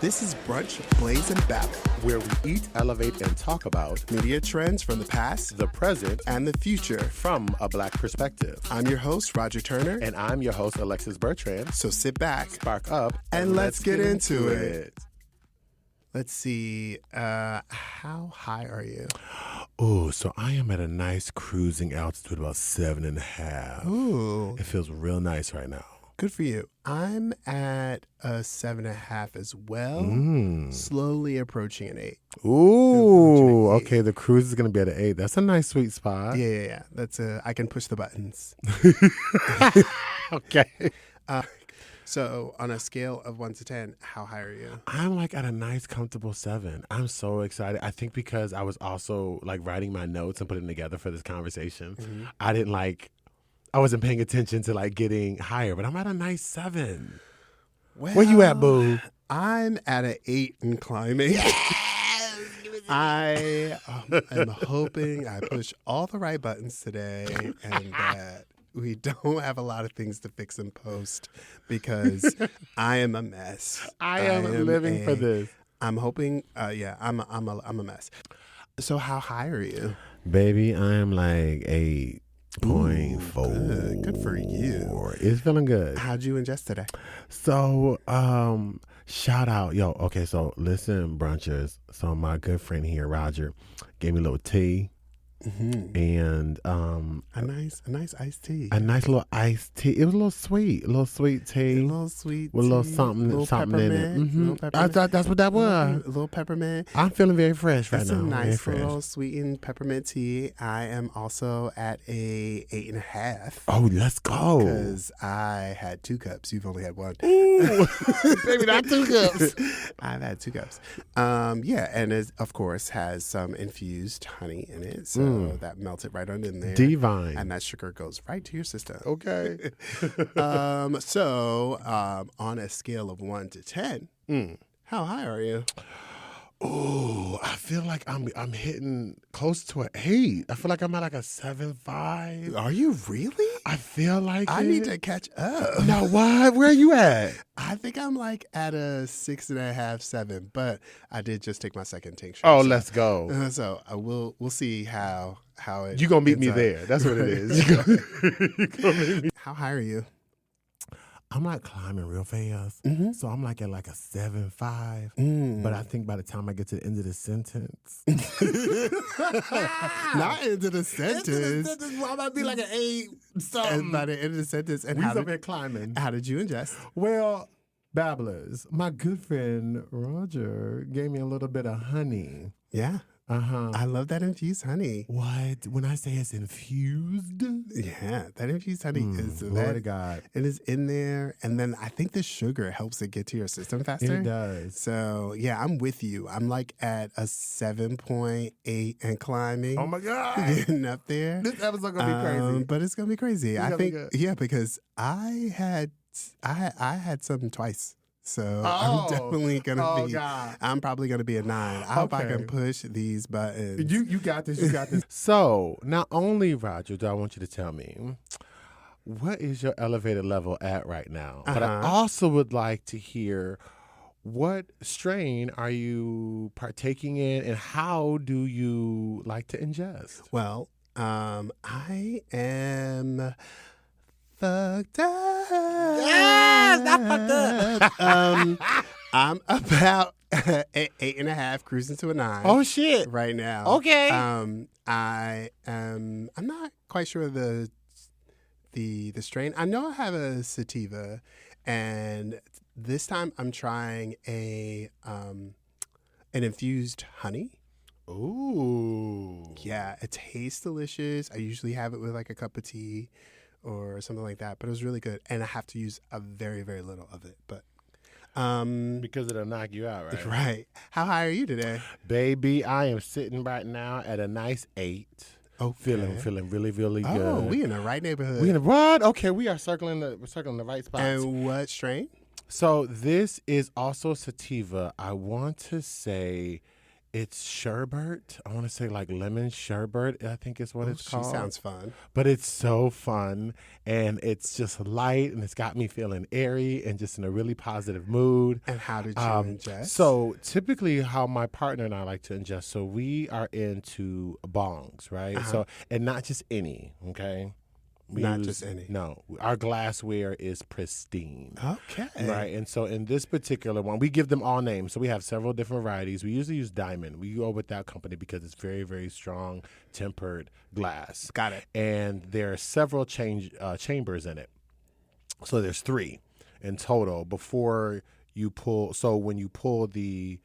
This is Brunch, Blaze, and Babble, where we eat, elevate, and talk about media trends from the past, the present, and the future from a Black perspective. I'm your host, Roger Turner. And I'm your host, Alexis Bertrand. So sit back, spark up, and let's get into it. Let's see. How high are you? Oh, so I am at a nice cruising altitude, about 7.5. Ooh. It feels real nice right now. Good for you. I'm at a 7.5 as well. Slowly approaching an 8. Ooh, okay. The cruise is going to be at an 8. That's a nice sweet spot. Yeah. I can push the buttons. Okay. So on a scale of 1 to 10, how high are you? I'm like at a nice, comfortable 7. I'm so excited. I think because I was also like writing my notes and putting together for this conversation. Mm-hmm. I wasn't paying attention to like getting higher, but I'm at a nice 7. Well, where you at, boo? I'm at an 8 and climbing. I am hoping I push all the right buttons today and that we don't have a lot of things to fix in post because I am a mess. I am living for this. I'm hoping. I'm a mess. So how high are you, baby? I am like 8.4. Good for you. It's feeling good. How'd you ingest today? So, shout out, okay. So listen, Brunchers. So my good friend here, Roger, gave me a little tea. Mm-hmm. And a nice iced tea. A nice little iced tea. It was a little sweet tea. A little sweet with a little something in it. Mm-hmm. That's what that was. A little peppermint. I'm feeling very fresh right now. It's a nice little sweetened peppermint tea. I am also at a 8.5. Oh, let's go. Because I had 2 cups. You've only had 1. Ooh, baby, not 2 cups. I've had 2 cups. And it, of course, has some infused honey in it. So that melts it right on in there. Divine. And that sugar goes right to your system. Okay. So on a scale of 1 to 10, how high are you? Oh, I feel like I'm hitting close to an 8. I feel like I'm at like a 7.5. Are you really? I feel like I need to catch up. No, what? Where are you at? I think I'm like at a 6.5, 7. But I did just take my second tincture. Oh, let's go. So we'll see how it. You gonna meet me there? That's what it is. You gonna meet me. How high are you? I'm not climbing real fast, so I'm like at like a 7.5. But I think by the time I get to the end of the sentence, not into the sentence. I might be like an 8 something. And by the end of the sentence, and we's up here climbing. How did you ingest? Well, babblers, my good friend Roger gave me a little bit of honey. Yeah. I love that infused honey. What? When I say it's infused? Yeah, that infused honey is Lord of God. It is in there. And then I think the sugar helps it get to your system faster. It does. So, yeah, I'm with you. I'm like at a 7.8 and climbing. Oh, my God. Getting up there. This episode's going to be crazy. But it's going to be crazy. I think, because I had something twice. So I'm definitely gonna be. God. I'm probably gonna be a 9. I hope I can push these buttons. You got this. You got this. So not only, Roger, do I want you to tell me what is your elevated level at right now, but I also would like to hear what strain are you partaking in, and how do you like to ingest? Well, I am. Fucked up. Yes, not fucked up. I'm about 8.5, cruising to a 9. Oh shit! Right now. Okay. I'm not quite sure the strain. I know I have a sativa, and this time I'm trying an infused honey. Ooh. Yeah, it tastes delicious. I usually have it with like a cup of tea or something like that, but it was really good, and I have to use a very, very little of it. But because it'll knock you out, right? Right. How high are you today, baby? I am sitting right now at a nice 8. Okay. Feeling really, really good. Oh, we in the right neighborhood. We in the what? Okay, we're circling the right spots. And what strain? So this is also sativa. I want to say It's sherbet. I want to say like lemon sherbet, I think is what it's called. She sounds fun. But it's so fun, and it's just light, and it's got me feeling airy and just in a really positive mood. And how did you ingest? So typically how my partner and I like to ingest, so we are into bongs, right? So, and not just any, okay? Just any. No, our glassware is pristine. Okay. Right. And so in this particular one, we give them all names. So we have several different varieties. We usually use Diamond. We go with that company because it's very, very strong tempered glass. Got it. And there are several chambers in it. So there's 3 in total before you pull. So when you pull the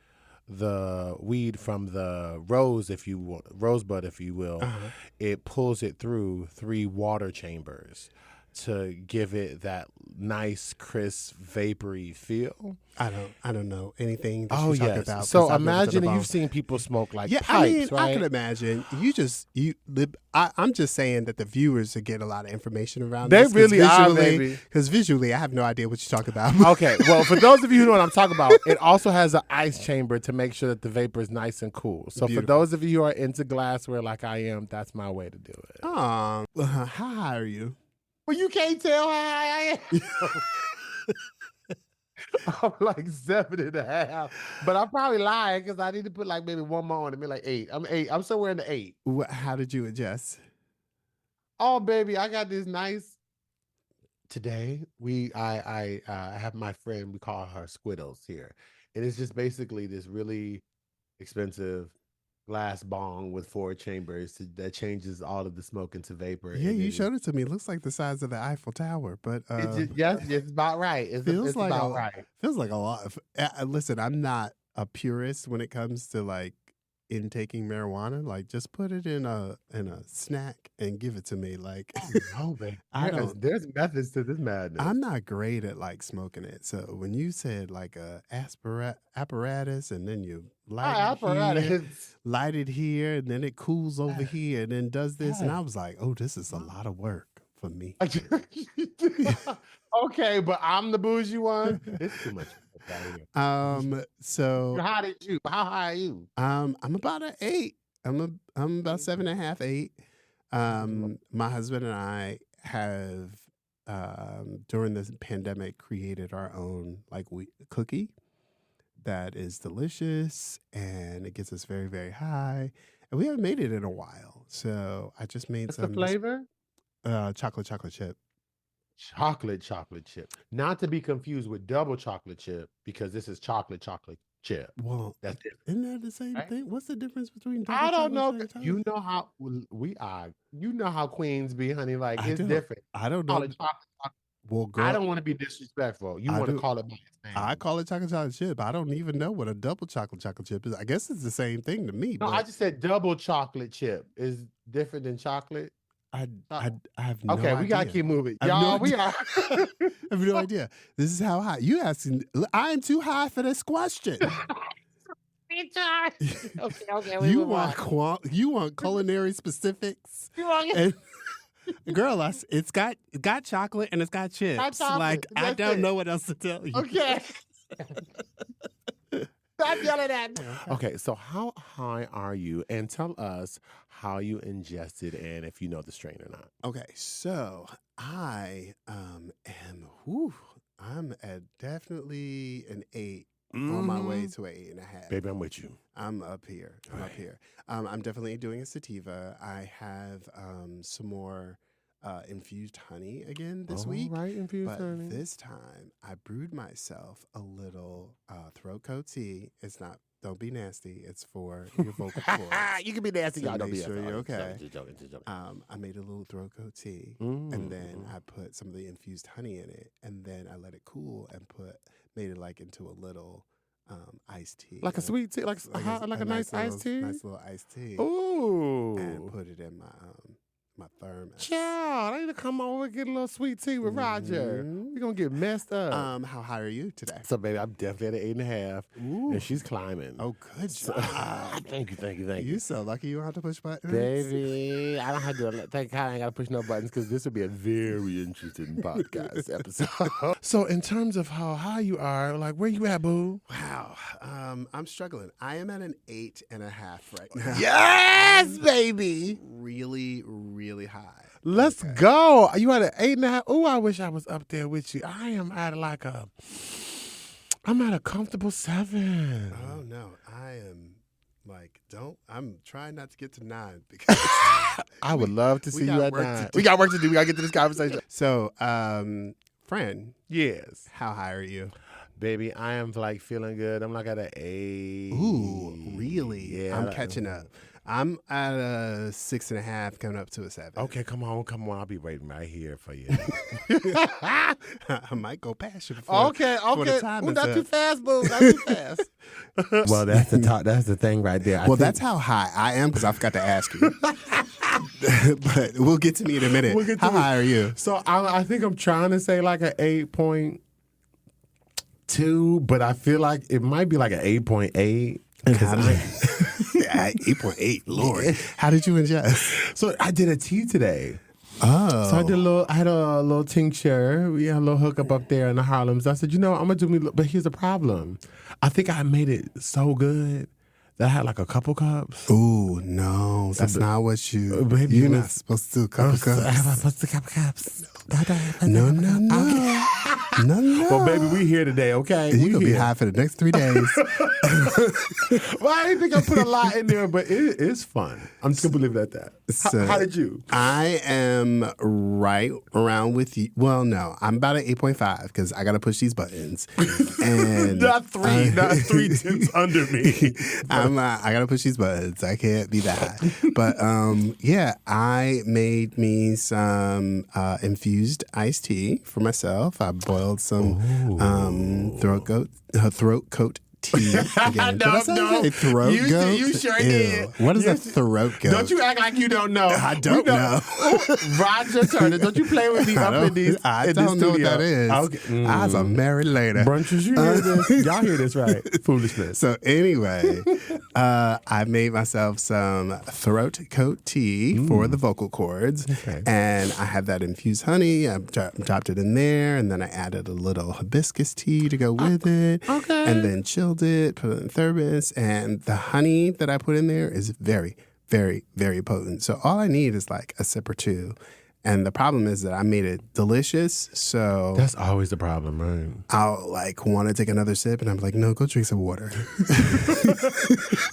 weed from the rosebud, if you will, it pulls it through 3 water chambers to give it that nice, crisp, vapory feel. I don't know anything that you're talking about. So imagine you've seen people smoke like pipes, I mean, right? I can imagine. I'm just saying that the viewers are getting a lot of information around they this. They really are, baby. Because visually, I have no idea what you're talking about. Okay, well, for those of you who know what I'm talking about, it also has an ice chamber to make sure that the vapor is nice and cool. So for those of you who are into glassware like I am, that's my way to do it. How high are you? Well, you can't tell how high I am. I'm like 7.5, but I'm probably lying because I need to put like maybe one more on it, maybe like 8. I'm 8. I'm somewhere in the 8. How did you adjust? Oh, baby, I got this nice. Today I have my friend. We call her Squiddles here, and it's just basically this really expensive glass bong with 4 chambers that changes all of the smoke into vapor. Yeah, you showed it to me. It looks like the size of the Eiffel Tower, but it's about right. It's about right. Feels like a lot. Listen, I'm not a purist when it comes to like intaking marijuana. Like, just put it in a snack and give it to me. Like, no, man. There's methods to this madness. I'm not great at like smoking it. So when you said like a apparatus, and then you light it here, and then it cools over here, and then does this, and I was like, oh, this is a lot of work for me. Okay, but I'm the bougie one. It's too much. So how high are you? I'm about an 8. I'm about 7.5, 8. My husband and I have during this pandemic created our own like cookie that is delicious, and it gets us very, very high, and we haven't made it in a while. So I just made What's the flavor? Chocolate chip. Chocolate chip. Not to be confused with double chocolate chip, because this is chocolate chip. Well, that's different. Isn't that the same thing? What's the difference between double I don't know. You know how we are. You know how queens be, honey. Like, it's different. I don't know. Well, girl, I don't want to be disrespectful. You want to call it by its name. I call it chocolate chip. I don't even know what a double chocolate chip is. I guess it's the same thing to me. No, I just said double chocolate chip is different than chocolate. I have no idea. Okay, we gotta keep moving. Y'all, we are. I have no idea. This is how high. You asking, I am too high for this question. Okay. You want culinary specifics? Girl, it's got chocolate and it's got chips. Like, I don't know what else to tell you. Okay. Stop yelling at me. Okay, so how high are you? And tell us how you ingested and if you know the strain or not. Okay, so I I'm at definitely an 8 on my way to an 8.5. Baby, I'm with you. I'm up here. I'm definitely doing a sativa. I have some more infused honey again this week. Right, infused honey. This time I brewed myself a little throat coat tea. It's not. Don't be nasty. It's for your vocal cords. You can be nasty. So y'all don't be sure you're okay. Just joking. I made a little throat coat tea, and then I put some of the infused honey in it, and then I let it cool and made it like into a little iced tea, like a sweet tea, like a nice iced tea. Nice little iced tea. Ooh, and put it in my thermos. Child, I need to come over and get a little sweet tea with Roger. We're going to get messed up. How high are you today? So, baby, I'm definitely at 8.5. Ooh. And she's climbing. Oh, good job. Thank you. You're so lucky you don't have to push buttons. Baby, I don't have to. Thank God I ain't got to push no buttons because this would be a very interesting podcast episode. So, in terms of how high you are, like, where you at, boo? Wow. I'm struggling. I am at an 8.5 right now. Yes, baby. Really, really high. Let's go. You at an 8.5? Oh, I wish I was up there with you. I am at I'm at a comfortable 7. Oh, no. I am I'm trying not to get to 9 because I would love to see you at 9. We got work to do. We got to get to this conversation. So, friend. Yes. How high are you? Baby, I am like feeling good. I'm like at an 8. Ooh, really? Yeah. I'm catching up. I'm at a 6.5, coming up to a 7. Okay, come on. I'll be waiting right here for you. I might go past you before. Okay. The time Not too fast, boo. Not too fast. Well, that's the thing right there. That's how high I am because I forgot to ask you. But we'll get to me in a minute. How high are you? So I think I'm trying to say like an 8.2, but I feel like it might be like an 8.8. 8.8, Lord. How did you ingest? So I did a tea today. Oh. So I had a little tincture. We had a little hookup up there in the Harlems. I said, I'm going to do me, but here's the problem. I think I made it so good that I had like a couple cups. Ooh, no. That's not what you... Baby, you're not supposed to do a couple cups. I'm supposed to do a couple cups. No. No. Well, baby, we here today, okay? You're going to be high for the next 3 days. Well, I didn't think I put a lot in there, but it is fun. I'm just going to leave it at that. How did you? I am right around with you. Well, no. I'm about an 8.5 because I got to push these buttons. And not three tips under me. I got to push these buttons. I can't be that high. But, I made me some infused iced tea for myself. I boiled some throat coat tea. Again. No. Throat goat? You sure Ew. did. What is a throat goat? Don't you act like you don't know. I don't know. Roger Turner, don't you play with me up in these I don't know what that is. Okay. I was a married lady. Brunchers, you hear this? Y'all hear this, right? Foolishness. So anyway, I made myself some throat coat tea for the vocal cords. Okay. And I had that infused honey. I dropped it in there. And then I added a little hibiscus tea to go with it. Okay. And then chilled it, put it in thermos. And the honey that I put in there is very, very, very potent. So all I need is like a sip or two. And the problem is that I made it delicious, so... That's always the problem, right? I'll want to take another sip, and I'm like, no, go drink some water.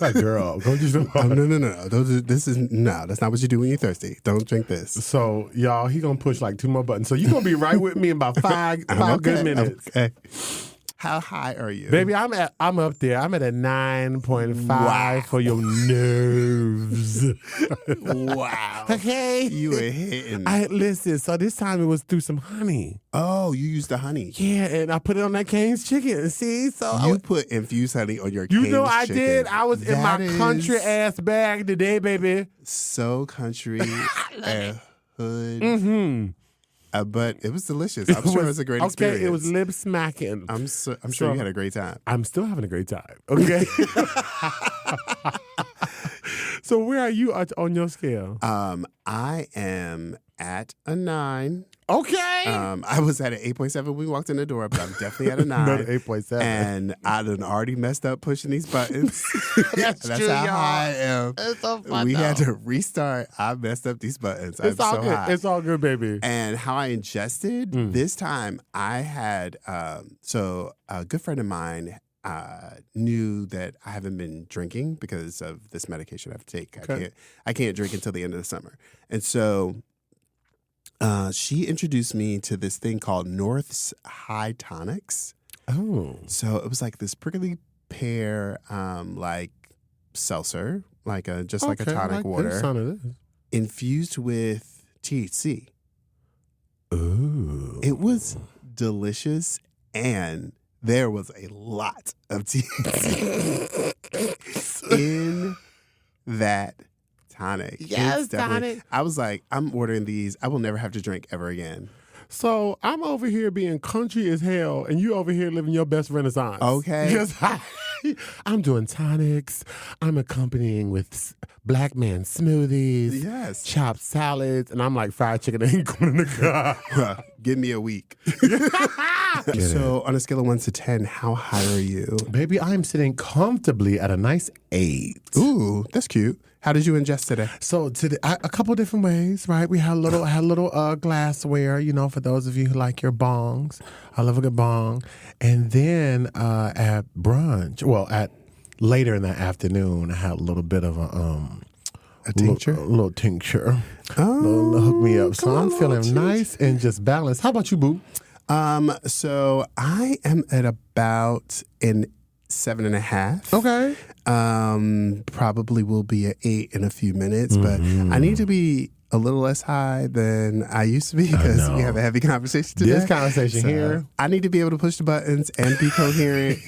Like, girl, go drink some water. No. That's not what you do when you're thirsty. Don't drink this. So, y'all, he going to push like 2 more buttons. So you're going to be right with me in about five good minutes. Okay. How high are you? Baby, I'm up there. I'm at a 9.5 for your nerves. Wow. Okay. You were hitting. Listen, so this time it was through some honey. Oh, you used the honey. Yeah, and I put it on that Cane's chicken. See? So you put infused honey on your Cane's chicken. You know I did. I was in my country ass bag today, baby. So country and hood. Mm-hmm. But it was delicious. I'm sure it was a great experience. Okay, it was lip smacking. I'm sure you had a great time. I'm still having a great time. Okay. So where are you on your scale? I am at a 9. Okay. I was at an 8.7 when we walked in the door, but I'm definitely at a 9. Not an 8.7. And I done already messed up pushing these buttons. That's true, how y'all. high I am. It's so fun. We had to restart. I messed up these buttons. It's all good. High. It's all good, baby. And how I ingested this time, I had so a good friend of mine knew that I haven't been drinking because of this medication I have to take. Okay. I can't drink until the end of the summer, and so. She introduced me to this thing called North's High Tonics. Oh. So it was like this prickly pear, like seltzer, like a tonic water, infused with THC. Ooh. It was delicious, and there was a lot of THC in that tonic. Yes, tonic. I was like, I'm ordering these. I will never have to drink ever again. So I'm over here being country as hell, and you over here living your best Renaissance. Okay. Yes, I'm doing tonics. I'm accompanying with black man smoothies. Yes. Chopped salads, and I'm like fried chicken ain't going in the car. Give me a week. So on a scale of 1 to 10, how high are you? Baby, I'm sitting comfortably at a nice 8. Ooh, that's cute. How did you ingest today? So today, a couple different ways, right? We had a little glassware, for those of you who like your bongs. I love a good bong. And then at brunch, at later in the afternoon, I had a little bit of a tincture? A little tincture. Oh, hook me up. So I'm feeling nice and just balanced. How about you, boo? So I am at about an 7.5. Okay. Probably will be at 8 in a few minutes, but I need to be a little less high than I used to be because we have a heavy conversation today. This conversation here. I need to be able to push the buttons and be coherent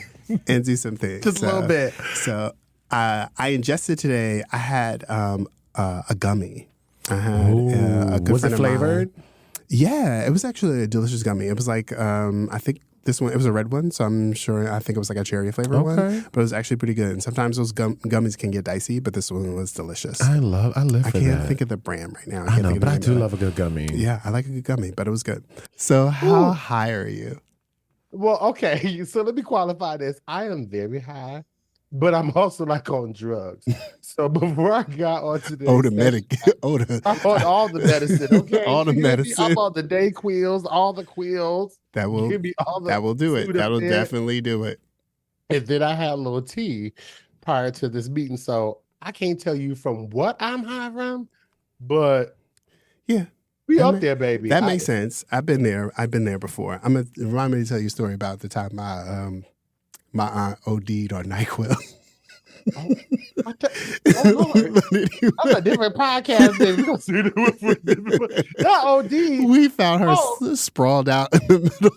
and do some things. Just a little bit. So I ingested today. I had a gummy. I had a good Was it friend of flavored? mine. Yeah, it was actually a delicious gummy. It was like, I think this one, it was a red one, so I think it was like a cherry flavor one, but it was actually pretty good. And sometimes those gummies can get dicey, but this one was delicious. I live for that. I can't think of the brand right now. I know, but I do love a good gummy. Yeah, I like a good gummy, but it was good. So how high are you? Well, okay, so let me qualify this. I am very high, but I'm also like on drugs. So before I got onto this, I'm on all the medicine, okay? All the medicine. I'm on the day quills, all the quills. That will do it. That'll definitely do it. And then I had a little tea prior to this meeting, so I can't tell you from what I'm high from, but yeah. We up there, baby. That makes sense. I've been there before. Remind me to tell you a story about the time my aunt OD'd on NyQuil. Lord. That's a different podcast, baby. We don't do it. Not OD. We found her sprawled out in the middle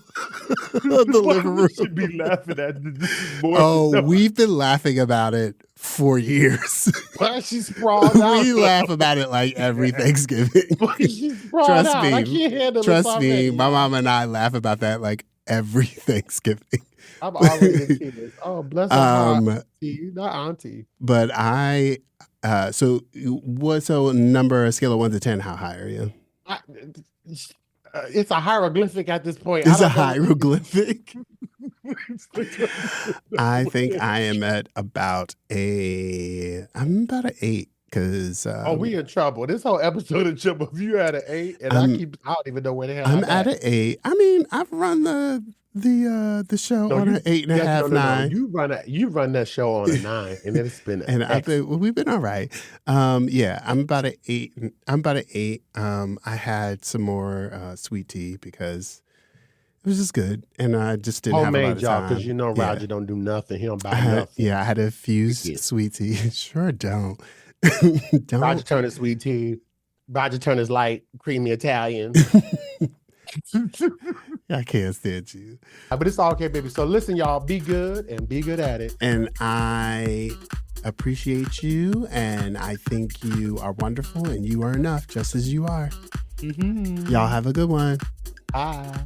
of the living room. We should be laughing at this. We've been laughing about it for years. Why she sprawled out? We laugh about it like every Thanksgiving. Trust me, my mom and I laugh about that like every Thanksgiving. I'm already in tears. Oh, bless her heart. You not auntie. But so number, a scale of 1 to 10, how high are you? It's a hieroglyphic at this point. It's a hieroglyphic? I think I am at about I'm about an 8. Because we in trouble. This whole episode in trouble. If you at an 8, and I don't even know where the hell I'm at an 8. I mean, I've run the show on an 8.5, 9. You run that show on a 9, and it's been and I think we've been all right. Yeah, I'm about an 8. I had some more sweet tea because it was just good, and I just didn't have a lot of time. Because Roger don't do nothing. He don't buy nothing. Yeah, I had a few sweet tea. Sure don't. Roger Turner's sweet tea. Roger Turner's light creamy Italian. I can't stand you. But it's all okay, baby. So listen, y'all, be good and be good at it. And I appreciate you, and I think you are wonderful, and you are enough just as you are. Y'all have a good one. Bye.